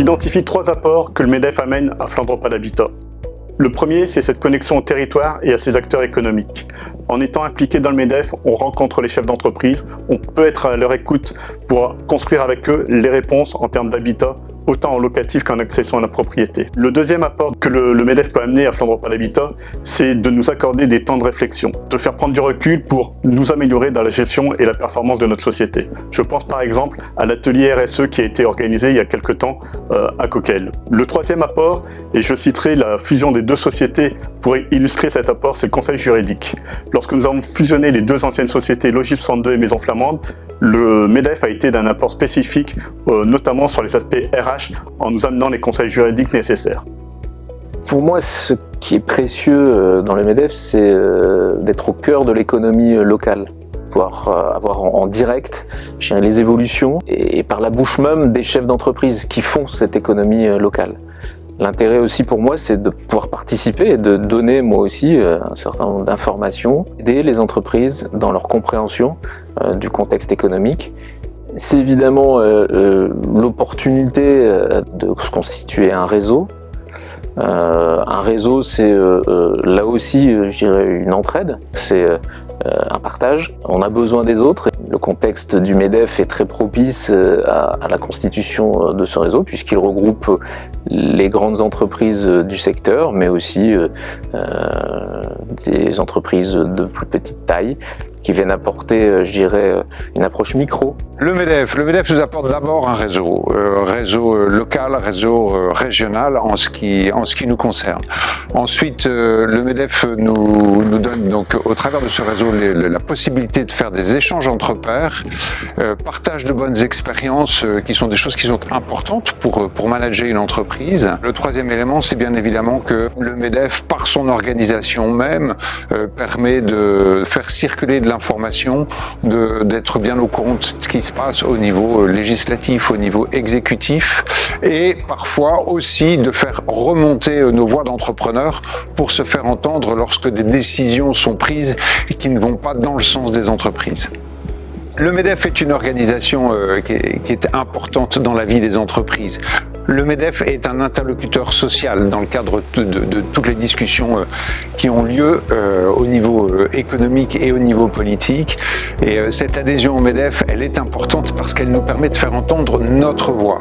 J'identifie 3 apports que le MEDEF amène à Flandre Pas d'Habitat. Le premier, c'est cette connexion au territoire et à ses acteurs économiques. En étant impliqué dans le MEDEF, on rencontre les chefs d'entreprise, on peut être à leur écoute pour construire avec eux les réponses en termes d'habitat, autant en locatif qu'en accession à la propriété. Le deuxième apport que le MEDEF peut amener à Flandre Pas d'Habitat, c'est de nous accorder des temps de réflexion, de faire prendre du recul pour nous améliorer dans la gestion et la performance de notre société. Je pense par exemple à l'atelier RSE qui a été organisé il y a quelques temps à Coquelles. Le troisième apport, et je citerai la fusion des 2 sociétés pour illustrer cet apport, c'est le conseil juridique. Lorsque nous avons fusionné les 2 anciennes sociétés, Logis 62 et Maison Flamande, le MEDEF a été d'un apport spécifique, notamment sur les aspects RH, en nous amenant les conseils juridiques nécessaires. Pour moi, ce qui est précieux dans le MEDEF, c'est d'être au cœur de l'économie locale. Pouvoir avoir en direct les évolutions et par la bouche même des chefs d'entreprise qui font cette économie locale. L'intérêt aussi pour moi, c'est de pouvoir participer et de donner moi aussi un certain nombre d'informations, aider les entreprises dans leur compréhension du contexte économique. C'est évidemment l'opportunité de se constituer un réseau. Un réseau, c'est là aussi, je dirais, une entraide, c'est un partage. On a besoin des autres. Le contexte du MEDEF est très propice à la constitution de ce réseau, puisqu'il regroupe les grandes entreprises du secteur, mais aussi des entreprises de plus petite taille, qui viennent apporter, je dirais, une approche micro. Le MEDEF nous apporte d'abord un réseau local, réseau régional en ce qui nous concerne. Ensuite, le MEDEF nous donne donc au travers de ce réseau la possibilité de faire des échanges entre pairs, partage de bonnes expériences qui sont des choses qui sont importantes pour manager une entreprise. Le troisième élément, c'est bien évidemment que le MEDEF, par son organisation même, permet de faire circuler de l'information, d'être bien au courant de ce qui se passe au niveau législatif, au niveau exécutif, et parfois aussi de faire remonter nos voix d'entrepreneurs pour se faire entendre lorsque des décisions sont prises et qui ne vont pas dans le sens des entreprises. Le MEDEF est une organisation qui est importante dans la vie des entreprises. Le MEDEF est un interlocuteur social dans le cadre de toutes les discussions qui ont lieu au niveau économique et au niveau politique. Et cette adhésion au MEDEF, elle est importante parce qu'elle nous permet de faire entendre notre voix.